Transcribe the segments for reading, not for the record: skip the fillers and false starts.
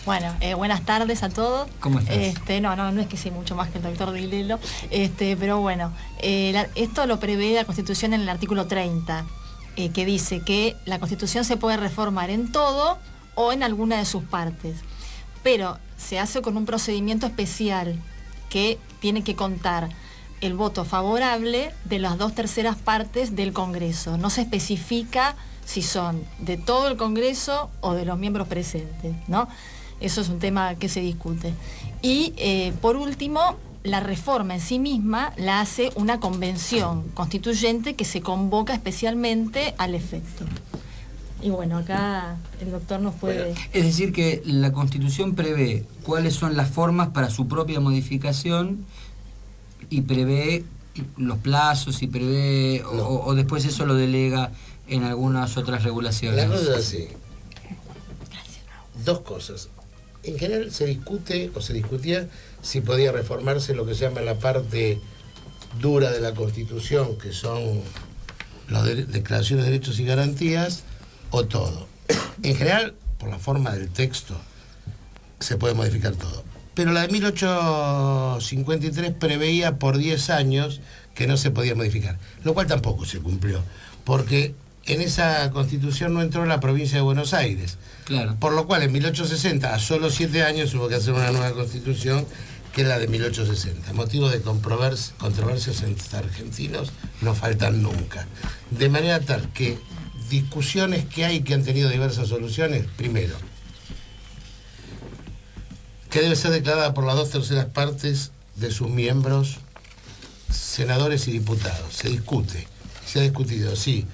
Bueno, buenas tardes a todos. ¿Cómo estás? No es que sé mucho más que el doctor Dilelo, pero bueno, esto lo prevé la Constitución en el artículo 30, que dice que la Constitución se puede reformar en todo o en alguna de sus partes, pero se hace con un procedimiento especial que tiene que contar el voto favorable de las 2/3 partes del Congreso. No se especifica si son de todo el Congreso o de los miembros presentes, ¿no? Eso es un tema que se discute. Y por último, la reforma en sí misma la hace una convención constituyente que se convoca especialmente al efecto. Y bueno, acá el doctor nos puede... Es decir, que la Constitución prevé cuáles son las formas para su propia modificación y prevé los plazos y prevé... No. O después eso lo delega en algunas otras regulaciones. La cosa es así. Dos cosas. En general se discute o se discutía si podía reformarse lo que se llama la parte dura de la Constitución, que son las declaraciones de derechos y garantías, o todo. En general, por la forma del texto, se puede modificar todo. Pero la de 1853 preveía por 10 años que no se podía modificar, lo cual tampoco se cumplió, porque en esa Constitución no entró la provincia de Buenos Aires. Claro. Por lo cual en 1860, a solo 7 años, hubo que hacer una nueva Constitución, que es la de 1860. Motivos de controversias entre argentinos no faltan nunca. De manera tal que discusiones que hay que han tenido diversas soluciones. Primero, que debe ser declarada por las 2/3 partes de sus miembros, senadores y diputados. Se discute, se ha discutido, sí,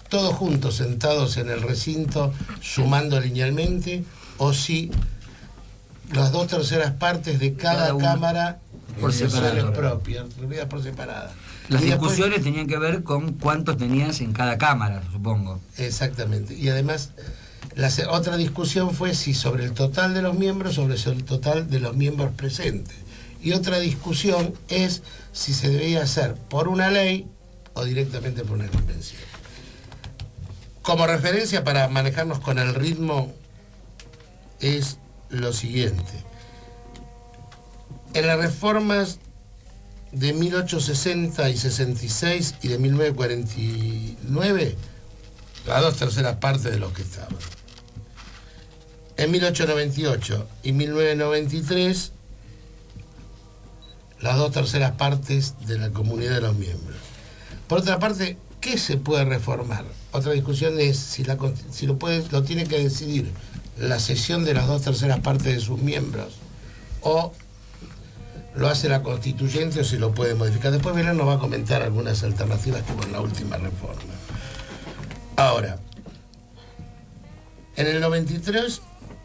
todos juntos sentados en el recinto sumando linealmente, o si las 2/3 partes de cada cámara por separado, propias, por separada. Las Y después, discusiones tenían que ver con cuántos tenías en cada cámara, supongo. exactamente. Y además, otra discusión fue si sobre el total de los miembros, sobre el total de los miembros presentes. Y otra discusión es si se debía hacer por una ley o directamente por una convención. Como referencia para manejarnos con el ritmo es lo siguiente. En las reformas de 1860 y 66 y de 1949, las 2/3 partes de los que estaban. En 1898 y 1993, las 2/3 partes de la comunidad de los miembros. Por otra parte, ¿qué se puede reformar? Otra discusión es si lo tiene que decidir la sesión de las 2/3 partes de sus miembros, o lo hace la constituyente, o si lo puede modificar. Después Belén nos va a comentar algunas alternativas que hubo en la última reforma. Ahora, en el 93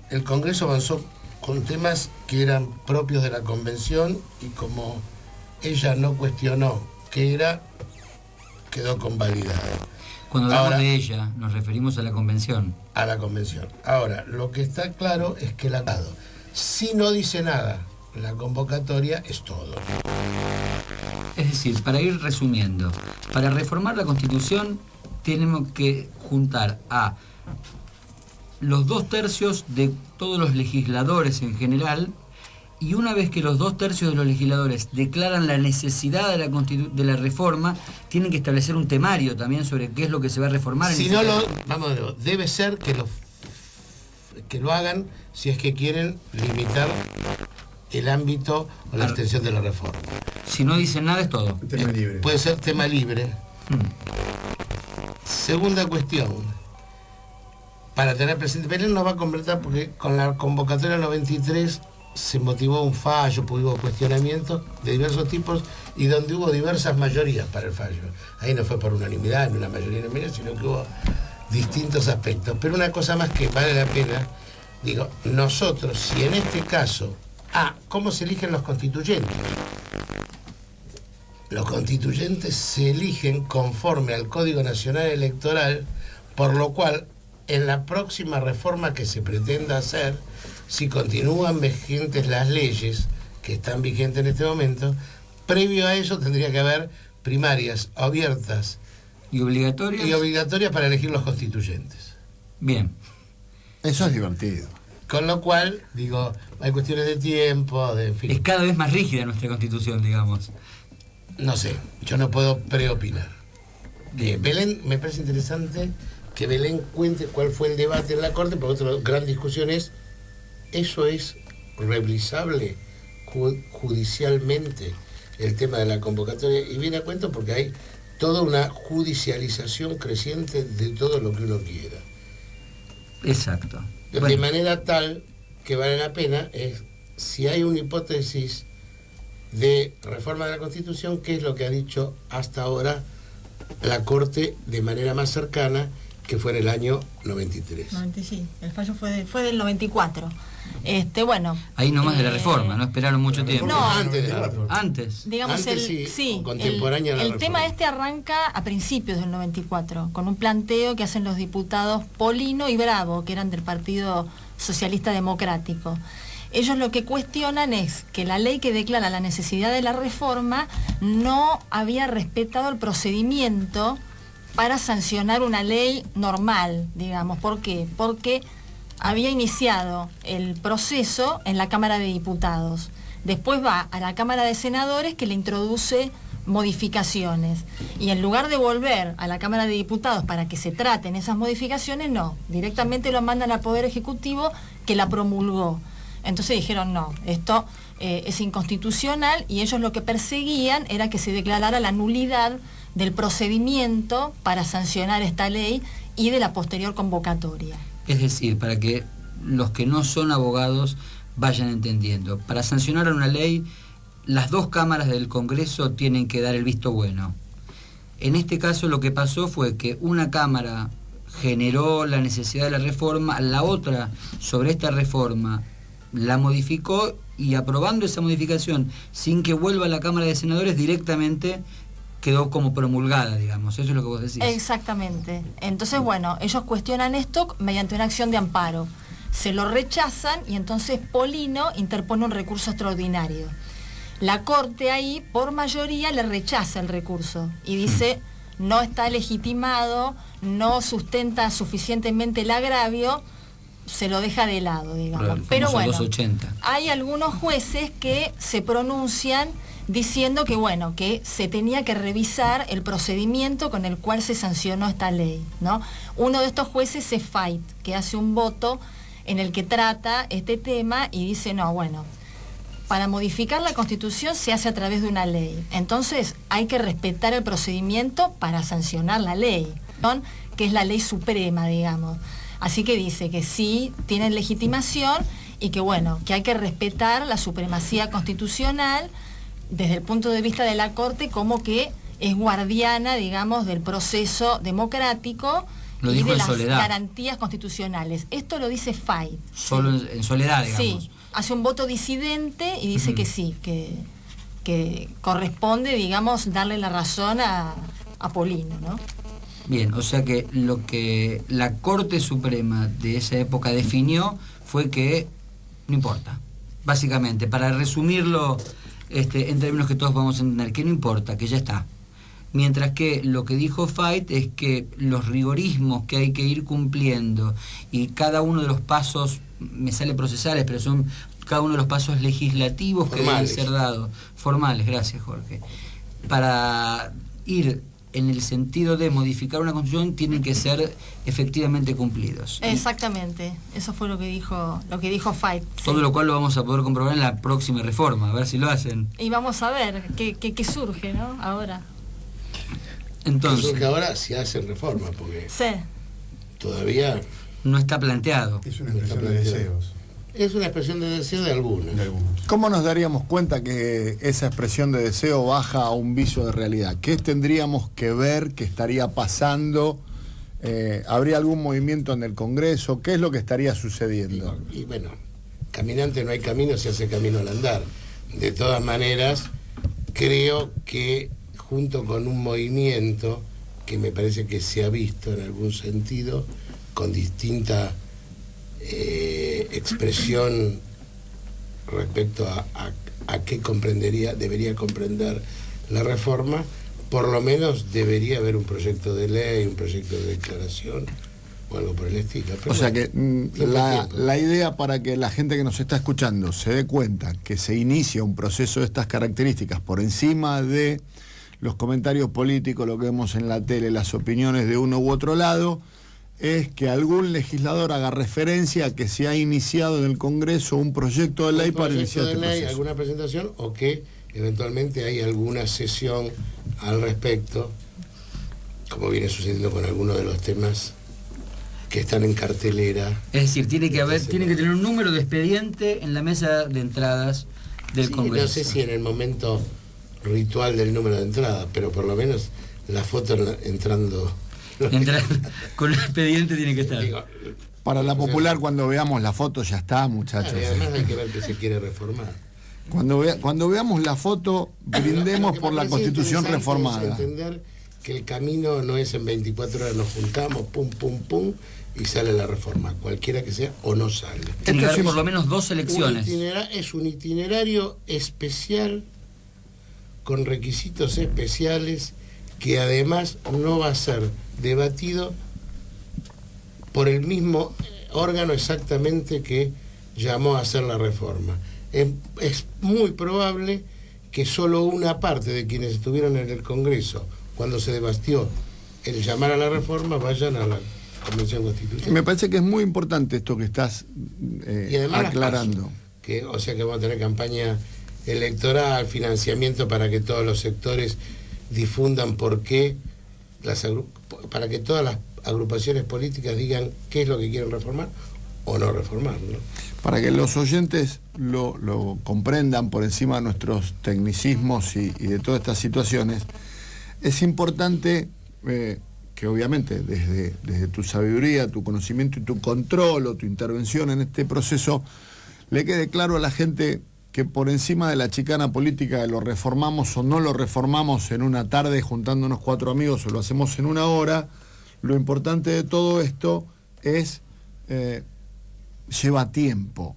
el Congreso avanzó con temas que eran propios de la Convención, y como ella no cuestionó qué era, quedó convalidada. Cuando hablamos Ahora, de ella, nos referimos a la Convención. A la Convención. Ahora, lo que está claro es que si no dice nada la convocatoria, es todo. Es decir, para ir resumiendo, para reformar la Constitución tenemos que juntar a los 2/3 de todos los legisladores en general, y una vez que los 2/3 de los legisladores declaran la necesidad de la reforma, tienen que establecer un temario también sobre qué es lo que se va a reformar. Si no debe ser que lo hagan si es que quieren limitar el ámbito o la extensión de la reforma. Si no dicen nada, es todo. Tema libre. Puede ser tema libre. Segunda cuestión, para tener presente, Belén nos va a completar, porque con la convocatoria 93 se motivó un fallo, hubo cuestionamientos de diversos tipos y donde hubo diversas mayorías para el fallo. Ahí no fue por unanimidad, ni una mayoría unanimidad, sino que hubo distintos aspectos. Pero una cosa más que vale la pena, digo, nosotros, si en este caso, ¿cómo se eligen los constituyentes? Los constituyentes se eligen conforme al Código Nacional Electoral, por lo cual, en la próxima reforma que se pretenda hacer, si continúan vigentes las leyes que están vigentes en este momento, previo a eso tendría que haber primarias abiertas ¿Y obligatorias? y obligatorias para elegir los constituyentes. Bien. Eso es divertido. Con lo cual, digo, hay cuestiones de tiempo, en fin. Es cada vez más rígida nuestra Constitución, digamos. No sé, yo no puedo preopinar. Belén, me parece interesante que Belén cuente cuál fue el debate en la Corte, porque otra gran discusión es, ¿eso es revisable judicialmente el tema de la convocatoria? Y viene a cuento porque hay toda una judicialización creciente de todo lo que uno quiera. Exacto. De manera tal que vale la pena es, si hay una hipótesis de reforma de la Constitución, ¿qué es lo que ha dicho hasta ahora la Corte de manera más cercana, que fue en el año 93? Sí, el fallo fue del 94. Bueno. Ahí nomás de la reforma, no esperaron mucho tiempo. No, antes. Digamos, antes contemporánea a la el tema reforma. arranca a principios del 94, con un planteo que hacen los diputados Polino y Bravo, que eran del Partido Socialista Democrático. Ellos lo que cuestionan es que la ley que declara la necesidad de la reforma no había respetado el procedimiento para sancionar una ley normal, digamos. ¿Por qué? Porque había iniciado el proceso en la Cámara de Diputados. Después va a la Cámara de Senadores, que le introduce modificaciones. Y en lugar de volver a la Cámara de Diputados para que se traten esas modificaciones, no. Directamente lo mandan al Poder Ejecutivo, que la promulgó. Entonces dijeron, no, esto es inconstitucional, y ellos lo que perseguían era que se declarara la nulidad del procedimiento para sancionar esta ley y de la posterior convocatoria. Es decir, para que los que no son abogados vayan entendiendo, para sancionar una ley, las dos cámaras del Congreso tienen que dar el visto bueno. En este caso lo que pasó fue que una cámara generó la necesidad de la reforma, la otra sobre esta reforma la modificó, y aprobando esa modificación sin que vuelva a la Cámara de Senadores, directamente quedó como promulgada, digamos. Eso es lo que vos decís. Exactamente. Entonces, bueno, ellos cuestionan esto mediante una acción de amparo. Se lo rechazan y entonces Polino interpone un recurso extraordinario. La Corte ahí, por mayoría, le rechaza el recurso y dice, no está legitimado, no sustenta suficientemente el agravio, se lo deja de lado, digamos. Pero bueno, 280. Hay algunos jueces que se pronuncian diciendo que, bueno, que se tenía que revisar el procedimiento con el cual se sancionó esta ley, ¿no? Uno de estos jueces es Fait, que hace un voto en el que trata este tema y dice, no, bueno, para modificar la Constitución se hace a través de una ley. Entonces hay que respetar el procedimiento para sancionar la ley, ¿no? Que es la ley suprema, digamos. Así que dice que sí tienen legitimación y que, bueno, que hay que respetar la supremacía constitucional desde el punto de vista de la Corte, como que es guardiana, digamos, del proceso democrático y de las garantías constitucionales. Esto lo dice Fait. Solo en soledad, digamos. Sí, hace un voto disidente y dice que sí, que corresponde, digamos, darle la razón a Polino, ¿no? Bien, o sea que lo que la Corte Suprema de esa época definió fue que no importa. Básicamente, para resumirlo en términos que todos vamos a entender, que no importa, que ya está. Mientras que lo que dijo Fait es que los rigorismos que hay que ir cumpliendo y cada uno de los pasos, me sale procesales, pero son cada uno de los pasos legislativos que deben ser dados, formales, gracias Jorge, para ir en el sentido de modificar una constitución, tienen que ser efectivamente cumplidos. Exactamente, eso fue lo que dijo Fait. Todo lo cual lo vamos a poder comprobar en la próxima reforma, a ver si lo hacen. Y vamos a ver qué surge, ¿no? Ahora. Entonces, surge ahora si hacen reforma, porque sí, todavía no está planteado. Es una expresión de deseos. Es una expresión de deseo de algunos. ¿Cómo nos daríamos cuenta que esa expresión de deseo baja a un viso de realidad? ¿Qué tendríamos que ver? ¿Qué estaría pasando? ¿Habría algún movimiento en el Congreso? ¿Qué es lo que estaría sucediendo? Y bueno, caminante no hay camino, se hace camino al andar. De todas maneras, creo que junto con un movimiento que me parece que se ha visto en algún sentido, con distinta expresión respecto a qué debería comprender la reforma, por lo menos debería haber un proyecto de ley, un proyecto de declaración o algo por el estilo. Pero o sea bueno, que la idea para que la gente que nos está escuchando se dé cuenta que se inicia un proceso de estas características por encima de los comentarios políticos, lo que vemos en la tele, las opiniones de uno u otro lado, es que algún legislador haga referencia a que se ha iniciado en el Congreso un proyecto de ley para iniciar este proceso. Alguna presentación, o que eventualmente hay alguna sesión al respecto, como viene sucediendo con algunos de los temas que están en cartelera. Es decir, tiene que tener un número de expediente en la mesa de entradas del Congreso. No sé si en el momento ritual del número de entrada, pero por lo menos la foto entrando con el expediente tiene que estar. Digo, para la popular, cuando veamos la foto ya está, muchachos. Y además hay que ver que se quiere reformar. Cuando veamos la foto, brindemos por la Constitución reformada. Entender que el camino no es en 24 horas nos juntamos, pum, pum, pum, y sale la reforma, cualquiera que sea, o no sale. Tiene que haber por lo menos 2 elecciones. Es un itinerario especial, con requisitos especiales, que además no va a ser debatido por el mismo órgano exactamente que llamó a hacer la reforma. Es muy probable que solo una parte de quienes estuvieron en el Congreso cuando se debatió el llamar a la reforma vayan a la Convención Constitucional. Me parece que es muy importante esto que estás aclarando. O sea que vamos a tener campaña electoral, financiamiento para que todos los sectores difundan por qué, para que todas las agrupaciones políticas digan qué es lo que quieren reformar o no reformar, ¿no? Para que los oyentes lo comprendan por encima de nuestros tecnicismos y de todas estas situaciones, es importante que obviamente desde tu sabiduría, tu conocimiento y tu control o tu intervención en este proceso, le quede claro a la gente que por encima de la chicana política de lo reformamos o no lo reformamos en una tarde juntándonos 4 amigos o lo hacemos en una hora, lo importante de todo esto es lleva tiempo.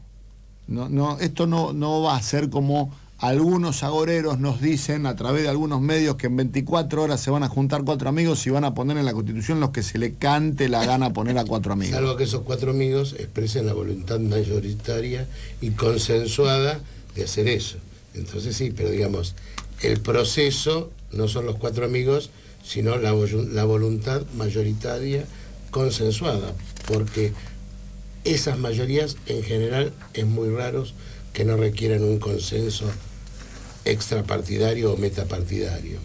Esto no va a ser como algunos agoreros nos dicen a través de algunos medios que en 24 horas se van a juntar 4 amigos y van a poner en la Constitución los que se le cante la gana poner a 4 amigos. Salvo que esos 4 amigos expresen la voluntad mayoritaria y consensuada de hacer eso. Entonces sí, pero digamos, el proceso no son los 4 amigos, sino la voluntad mayoritaria consensuada, porque esas mayorías en general es muy raros que no requieran un consenso extrapartidario o metapartidario.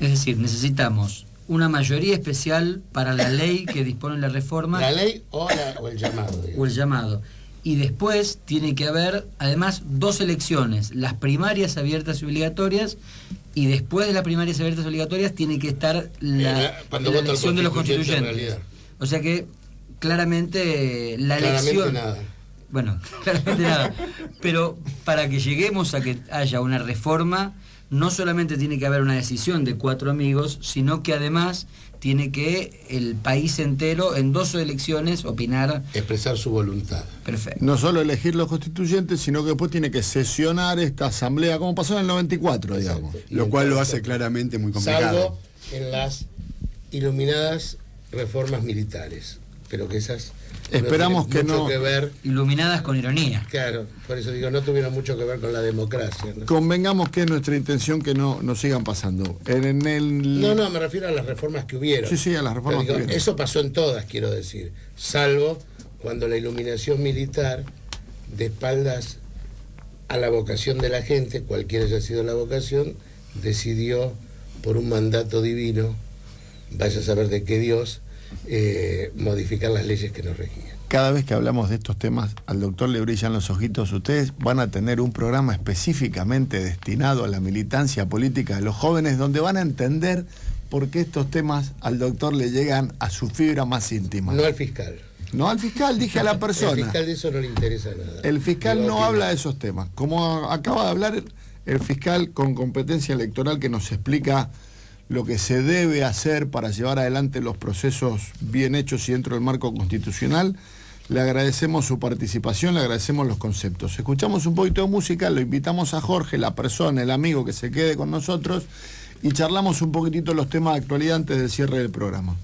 Es decir, necesitamos una mayoría especial para la ley que dispone la reforma. La ley o el llamado. Digamos. O el llamado. Y después tiene que haber, además, 2 elecciones, las primarias abiertas y obligatorias, y después de las primarias abiertas y obligatorias tiene que estar la elección de los constituyentes. O sea que, claramente, elección... Nada. Bueno, claramente nada. Pero para que lleguemos a que haya una reforma, no solamente tiene que haber una decisión de 4 amigos, sino que además tiene que el país entero en 2 elecciones opinar. Expresar su voluntad. Perfecto. No solo elegir los constituyentes, sino que después tiene que sesionar esta asamblea, como pasó en el 94, digamos. Lo cual lo hace claramente muy complicado. Salvo en las iluminadas reformas militares. Pero que esas... Esperamos que no... que ver, iluminadas con ironía. Claro, por eso digo, no tuvieron mucho que ver con la democracia, ¿no? Convengamos que es nuestra intención que no sigan pasando. No, me refiero a las reformas que hubieron. Sí, a las reformas que hubieron. Eso pasó en todas, quiero decir. Salvo cuando la iluminación militar, de espaldas a la vocación de la gente, cualquiera haya sido la vocación, decidió, por un mandato divino, vaya a saber de qué Dios, modificar las leyes que nos regían. Cada vez que hablamos de estos temas, al doctor le brillan los ojitos. Ustedes van a tener un programa específicamente destinado a la militancia política de los jóvenes, donde van a entender por qué estos temas al doctor le llegan a su fibra más íntima. No al fiscal. No al fiscal, dije a la persona. El fiscal de eso no le interesa nada. El fiscal no habla de esos temas. Como acaba de hablar el fiscal con competencia electoral, que nos explica lo que se debe hacer para llevar adelante los procesos bien hechos y dentro del marco constitucional. Le agradecemos su participación, le agradecemos los conceptos. Escuchamos un poquito de música, lo invitamos a Jorge, la persona, el amigo, que se quede con nosotros y charlamos un poquitito los temas de actualidad antes del cierre del programa.